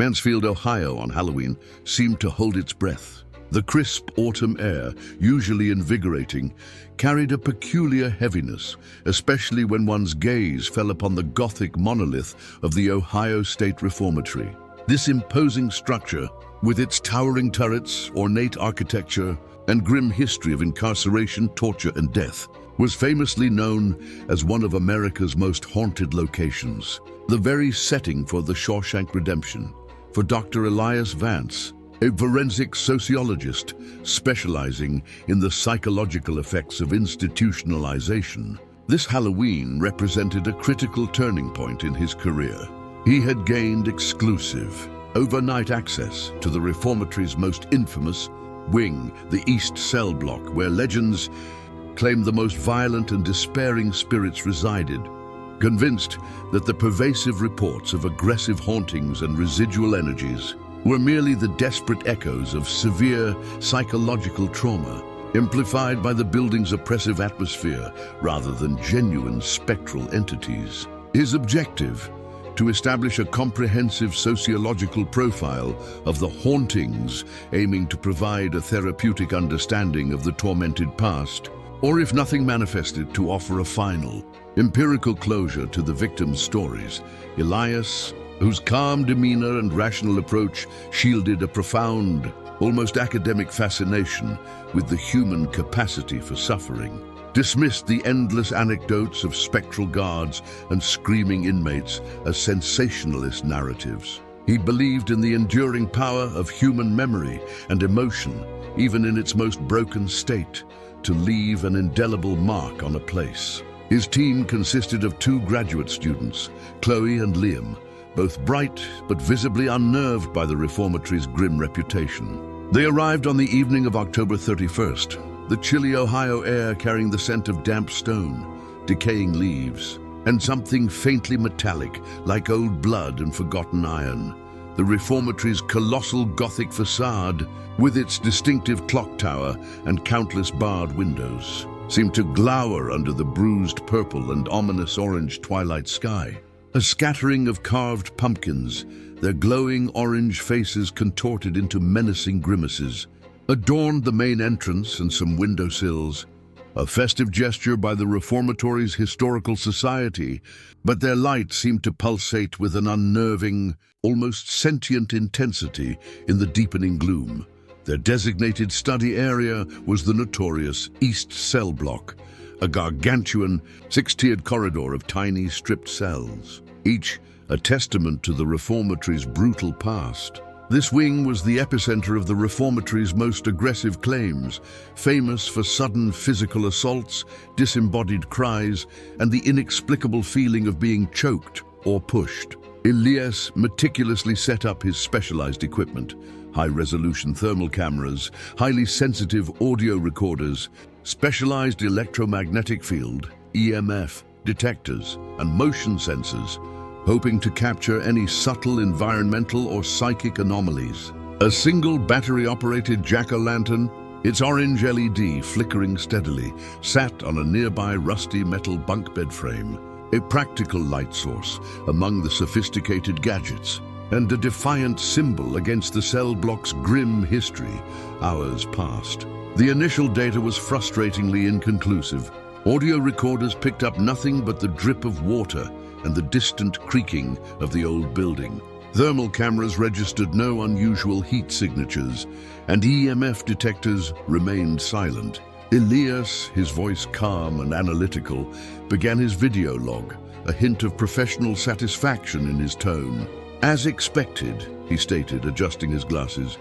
Mansfield, Ohio on Halloween seemed to hold its breath. The crisp autumn air, usually invigorating, carried a peculiar heaviness, especially when one's gaze fell upon the Gothic monolith of the Ohio State Reformatory. This imposing structure, with its towering turrets, ornate architecture, and grim history of incarceration, torture, and death, was famously known as one of America's most haunted locations, the very setting for the Shawshank Redemption. For Dr. Elias Vance, a forensic sociologist specializing in the psychological effects of institutionalization, this Halloween represented a critical turning point in his career. He had gained exclusive, overnight access to the reformatory's most infamous wing, the East Cell Block, where legends claimed the most violent and despairing spirits resided. Convinced that the pervasive reports of aggressive hauntings and residual energies were merely the desperate echoes of severe psychological trauma, amplified by the building's oppressive atmosphere rather than genuine spectral entities. His objective, to establish a comprehensive sociological profile of the hauntings, aiming to provide a therapeutic understanding of the tormented past, or if nothing manifested, to offer a final, empirical closure to the victims' stories. Elias, whose calm demeanor and rational approach shielded a profound, almost academic fascination with the human capacity for suffering, dismissed the endless anecdotes of spectral guards and screaming inmates as sensationalist narratives. He believed in the enduring power of human memory and emotion, even in its most broken state, to leave an indelible mark on a place. His team consisted of 2 graduate students, Chloe and Liam, both bright but visibly unnerved by the reformatory's grim reputation. They arrived on the evening of October 31st, the chilly Ohio air carrying the scent of damp stone, decaying leaves, and something faintly metallic like old blood and forgotten iron. The reformatory's colossal Gothic facade, with its distinctive clock tower and countless barred windows, seemed to glower under the bruised purple and ominous orange twilight sky. A scattering of carved pumpkins, their glowing orange faces contorted into menacing grimaces, adorned the main entrance and some windowsills, a festive gesture by the Reformatory's Historical Society, but their light seemed to pulsate with an unnerving, almost sentient intensity in the deepening gloom. Their designated study area was the notorious East Cell Block, a gargantuan 6-tiered corridor of tiny stripped cells, each a testament to the reformatory's brutal past. This wing was the epicenter of the reformatory's most aggressive claims, famous for sudden physical assaults, disembodied cries, and the inexplicable feeling of being choked or pushed. Elias meticulously set up his specialized equipment: high-resolution thermal cameras, highly sensitive audio recorders, specialized electromagnetic field, EMF, detectors, and motion sensors, hoping to capture any subtle environmental or psychic anomalies. A single battery-operated jack-o'-lantern, its orange LED flickering steadily, sat on a nearby rusty metal bunk bed frame, a practical light source among the sophisticated gadgets, and a defiant symbol against the cell block's grim history, hours past. The initial data was frustratingly inconclusive. Audio recorders picked up nothing but the drip of water and the distant creaking of the old building. Thermal cameras registered no unusual heat signatures, and EMF detectors remained silent. Elias, his voice calm and analytical, began his video log, a hint of professional satisfaction in his tone. "As expected," he stated, adjusting his glasses,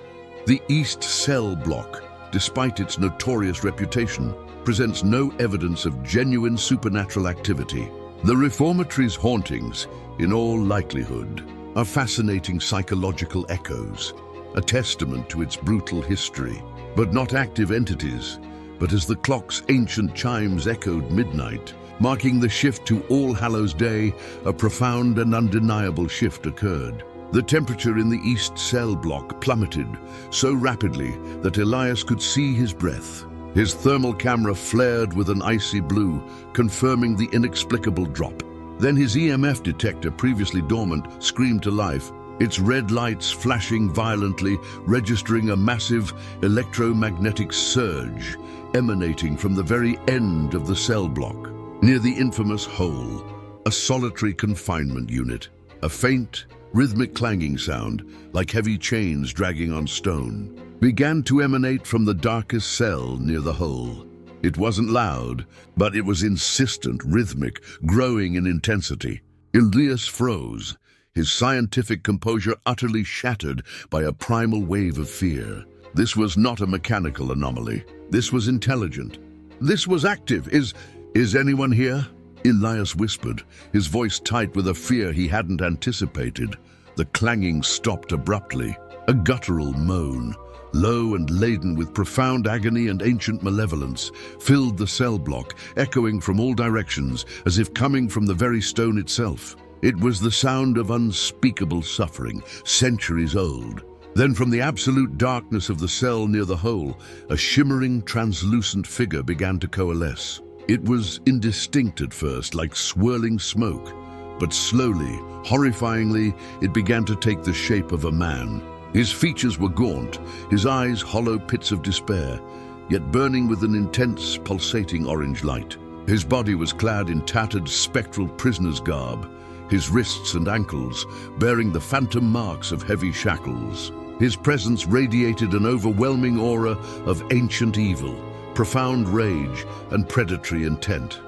"the East Cell Block, despite its notorious reputation, presents no evidence of genuine supernatural activity. The reformatory's hauntings, in all likelihood, are fascinating psychological echoes, a testament to its brutal history, but not active entities. But as the clock's ancient chimes echoed midnight, marking the shift to All Hallows Day, a profound and undeniable shift occurred. The temperature in the East Cell Block plummeted so rapidly that Elias could see his breath. His thermal camera flared with an icy blue, confirming the inexplicable drop. Then his EMF detector, previously dormant, screamed to life. its red lights flashing violently, registering a massive electromagnetic surge emanating from the very end of the cell block. Near the infamous hole, a solitary confinement unit, a faint, rhythmic clanging sound, like heavy chains dragging on stone, began to emanate from the darkest cell near the hole. It wasn't loud, but it was insistent, rhythmic, growing in intensity. Elias froze, his scientific composure utterly shattered by a primal wave of fear. This was not a mechanical anomaly. This was intelligent. This was active. Is anyone here? Elias whispered, his voice tight with a fear he hadn't anticipated. The clanging stopped abruptly. A guttural moan, low and laden with profound agony and ancient malevolence, filled the cell block, echoing from all directions as if coming from the very stone itself. It was the sound of unspeakable suffering, centuries old. Then from the absolute darkness of the cell near the hole, a shimmering, translucent figure began to coalesce. It was indistinct at first, like swirling smoke, but slowly, horrifyingly, it began to take the shape of a man. His features were gaunt, his eyes hollow pits of despair, yet burning with an intense, pulsating orange light. His body was clad in tattered, spectral prisoner's garb, his wrists and ankles bearing the phantom marks of heavy shackles. His presence radiated an overwhelming aura of ancient evil, profound rage, and predatory intent.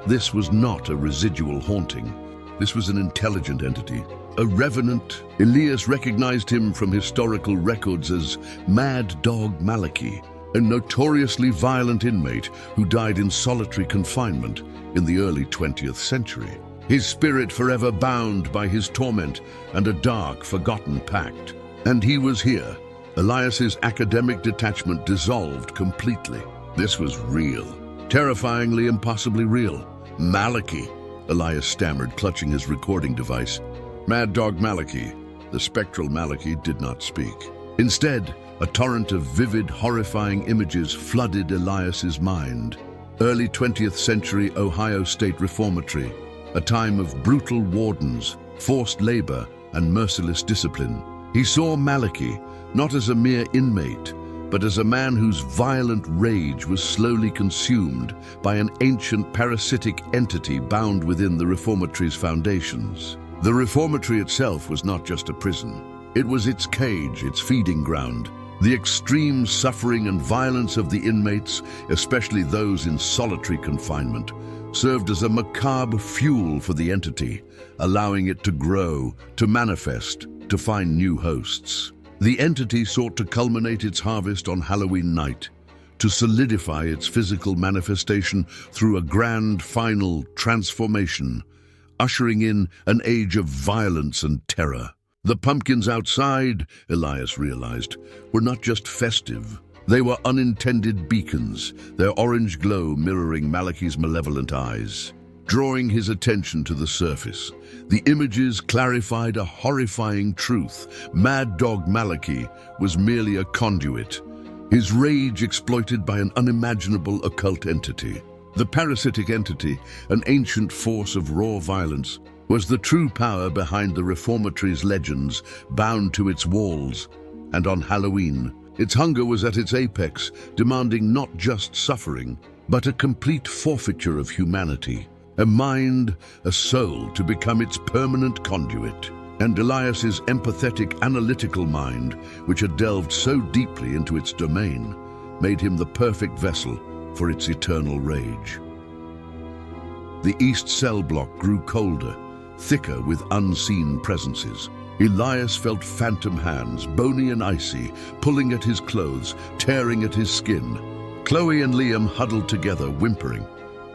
This was not a residual haunting. This was an intelligent entity, a revenant. Elias recognized him from historical records as Mad Dog Malachy, a notoriously violent inmate who died in solitary confinement in the early 20th century. His spirit forever bound by his torment and a dark, forgotten pact. And he was here. Elias's academic detachment dissolved completely. This was real. Terrifyingly, impossibly real. Malachy, Elias stammered, clutching his recording device. Mad Dog Malachy. The spectral Malachy did not speak. Instead, a torrent of vivid, horrifying images flooded Elias's mind. Early 20th century Ohio State Reformatory, a time of brutal wardens, forced labor, and merciless discipline. He saw Malachy not as a mere inmate, but as a man whose violent rage was slowly consumed by an ancient parasitic entity bound within the reformatory's foundations. The reformatory itself was not just a prison. It was its cage, its feeding ground. The extreme suffering and violence of the inmates, especially those in solitary confinement, served as a macabre fuel for the entity, allowing it to grow, to manifest, to find new hosts. The entity sought to culminate its harvest on Halloween night, to solidify its physical manifestation through a grand final transformation, ushering in an age of violence and terror. The pumpkins outside, Elias realized, were not just festive. They were unintended beacons, their orange glow mirroring Malachy's malevolent eyes. Drawing his attention to the surface, the images clarified a horrifying truth. Mad Dog Malachy was merely a conduit, his rage exploited by an unimaginable occult entity. The parasitic entity, an ancient force of raw violence, was the true power behind the reformatory's legends bound to its walls. And on Halloween, its hunger was at its apex, demanding not just suffering, but a complete forfeiture of humanity. A mind, a soul to become its permanent conduit. And Elias's empathetic, analytical mind, which had delved so deeply into its domain, made him the perfect vessel for its eternal rage. The east cell block grew colder, thicker with unseen presences. Elias felt phantom hands, bony and icy, pulling at his clothes, tearing at his skin. Chloe and Liam huddled together, whimpering.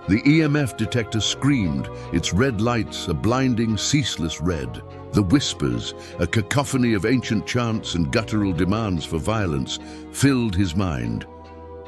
The EMF detector screamed, its red lights a blinding, ceaseless red. The whispers, a cacophony of ancient chants and guttural demands for violence, filled his mind.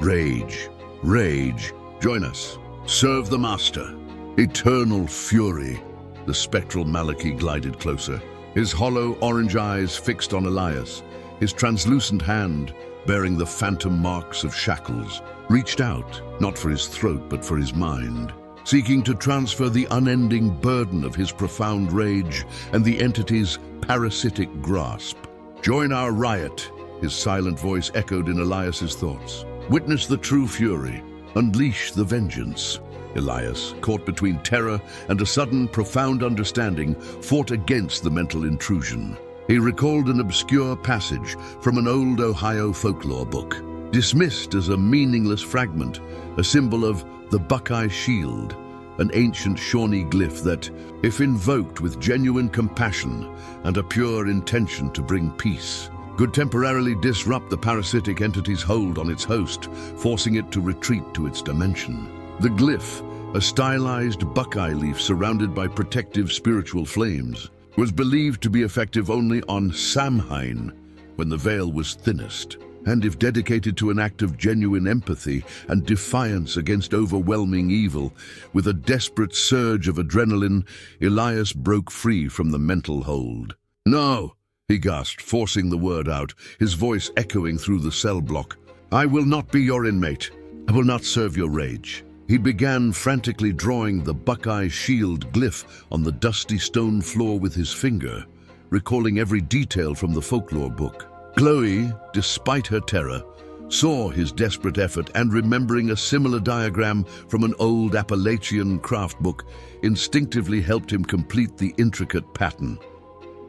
Rage, rage, join us. Serve the master. Eternal fury. The spectral Malachy glided closer, his hollow orange eyes fixed on Elias, his translucent hand, bearing the phantom marks of shackles, reached out, not for his throat but for his mind. seeking to transfer the unending burden of his profound rage and the entity's parasitic grasp. "Join our riot," his silent voice echoed in Elias's thoughts. "Witness the true fury. Unleash the vengeance." Elias, caught between terror and a sudden, profound understanding, fought against the mental intrusion. He recalled an obscure passage from an old Ohio folklore book, dismissed as a meaningless fragment, a symbol of the Buckeye Shield, an ancient Shawnee glyph that, if invoked with genuine compassion and a pure intention to bring peace, could temporarily disrupt the parasitic entity's hold on its host, forcing it to retreat to its dimension. The glyph, a stylized buckeye leaf surrounded by protective spiritual flames, was believed to be effective only on Samhain, when the veil was thinnest, and if dedicated to an act of genuine empathy and defiance against overwhelming evil. With a desperate surge of adrenaline, Elias broke free from the mental hold. "No," he gasped, forcing the word out, his voice echoing through the cell block. "I will not be your inmate. I will not serve your rage." He began frantically drawing the Buckeye Shield glyph on the dusty stone floor with his finger, recalling every detail from the folklore book. Chloe, despite her terror, saw his desperate effort and, remembering a similar diagram from an old Appalachian craft book, instinctively helped him complete the intricate pattern.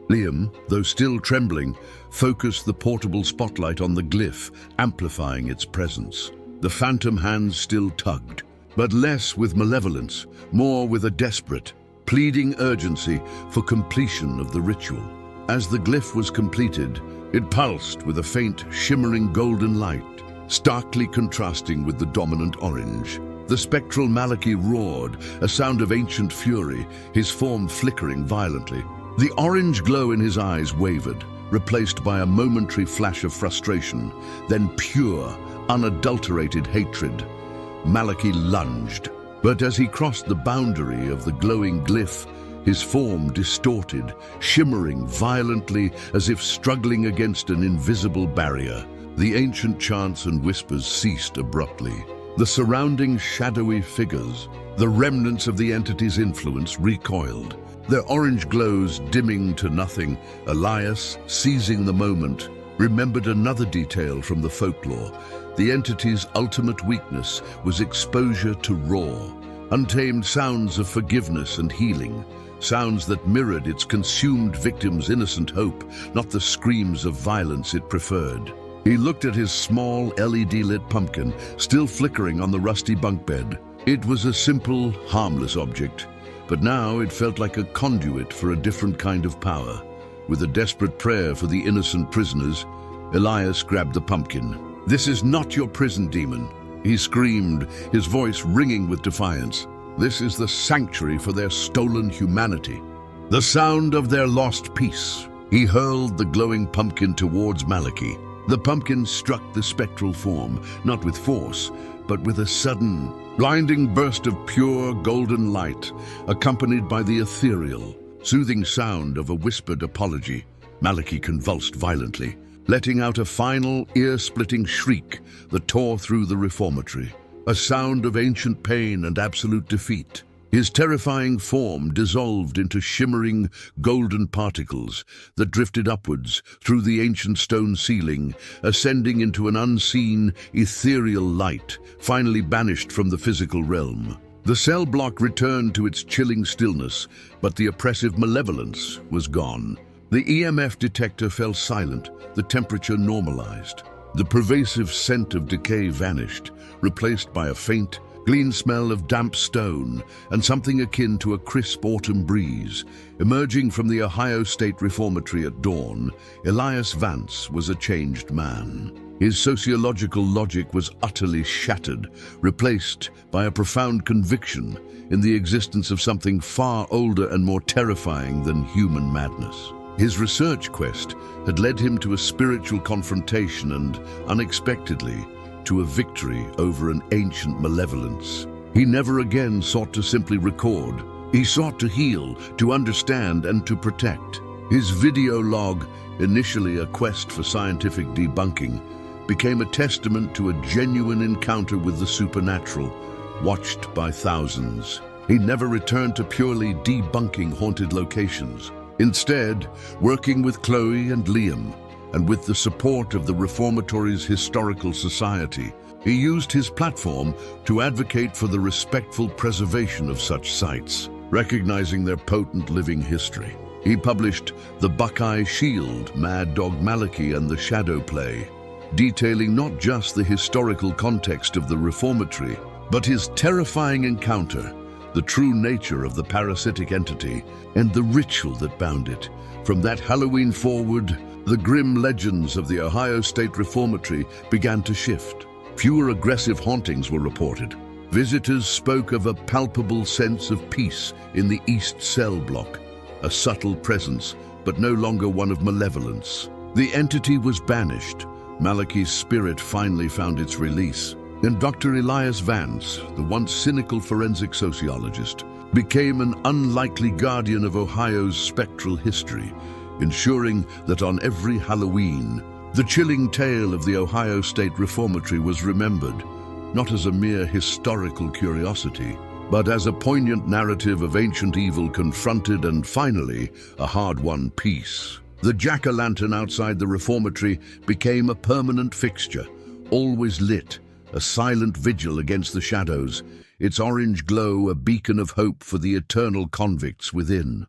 Liam, though still trembling, focused the portable spotlight on the glyph, amplifying its presence. The phantom hands still tugged, but less with malevolence, more with a desperate, pleading urgency for completion of the ritual. As the glyph was completed, it pulsed with a faint, shimmering golden light, starkly contrasting with the dominant orange. The spectral Malachy roared, a sound of ancient fury, his form flickering violently. The orange glow in his eyes wavered, replaced by a momentary flash of frustration, then pure, unadulterated hatred. Malachy lunged, but as he crossed the boundary of the glowing glyph, his form distorted, shimmering violently as if struggling against an invisible barrier. The ancient chants and whispers ceased abruptly. The surrounding shadowy figures, the remnants of the entity's influence, recoiled, their orange glows dimming to nothing. Elias, seizing the moment, remembered another detail from the folklore. The entity's ultimate weakness was exposure to raw, untamed sounds of forgiveness and healing, sounds that mirrored its consumed victim's innocent hope, not the screams of violence it preferred. He looked at his small LED-lit pumpkin, still flickering on the rusty bunk bed. It was a simple, harmless object, but now it felt like a conduit for a different kind of power. With a desperate prayer for the innocent prisoners, Elias grabbed the pumpkin. "This is not your prison, demon," he screamed, his voice ringing with defiance. "This is the sanctuary for their stolen humanity, the sound of their lost peace." He hurled the glowing pumpkin towards Malachy. The pumpkin struck the spectral form, not with force, but with a sudden, blinding burst of pure golden light, accompanied by the ethereal, soothing sound of a whispered apology. Malachy convulsed violently, letting out a final, ear-splitting shriek that tore through the reformatory, a sound of ancient pain and absolute defeat. His terrifying form dissolved into shimmering, golden particles that drifted upwards through the ancient stone ceiling, ascending into an unseen, ethereal light, finally banished from the physical realm. The cell block returned to its chilling stillness, but the oppressive malevolence was gone. The EMF detector fell silent, the temperature normalized. The pervasive scent of decay vanished, replaced by a faint, clean smell of damp stone and something akin to a crisp autumn breeze. Emerging from the Ohio State Reformatory at dawn, Elias Vance was a changed man. His sociological logic was utterly shattered, replaced by a profound conviction in the existence of something far older and more terrifying than human madness. His research quest had led him to a spiritual confrontation and, unexpectedly, to a victory over an ancient malevolence. He never again sought to simply record. He sought to heal, to understand, and to protect. His video log, initially a quest for scientific debunking, became a testament to a genuine encounter with the supernatural, watched by thousands. He never returned to purely debunking haunted locations. Instead, working with Chloe and Liam, and with the support of the Reformatory's Historical Society, he used his platform to advocate for the respectful preservation of such sites, recognizing their potent living history. He published The Buckeye Shield, Mad Dog Malachy and the Shadow Play, detailing not just the historical context of the Reformatory, but his terrifying encounter, the true nature of the parasitic entity, and the ritual that bound it. From that Halloween forward, the grim legends of the Ohio State Reformatory began to shift. Fewer aggressive hauntings were reported. Visitors spoke of a palpable sense of peace in the East Cell block, a subtle presence, but no longer one of malevolence. The entity was banished. Malachy's spirit finally found its release, and Dr. Elias Vance, the once cynical forensic sociologist, became an unlikely guardian of Ohio's spectral history, ensuring that on every Halloween, the chilling tale of the Ohio State Reformatory was remembered, not as a mere historical curiosity, but as a poignant narrative of ancient evil confronted and, finally, a hard-won peace. The jack-o'-lantern outside the Reformatory became a permanent fixture, always lit, a silent vigil against the shadows, its orange glow a beacon of hope for the eternal convicts within.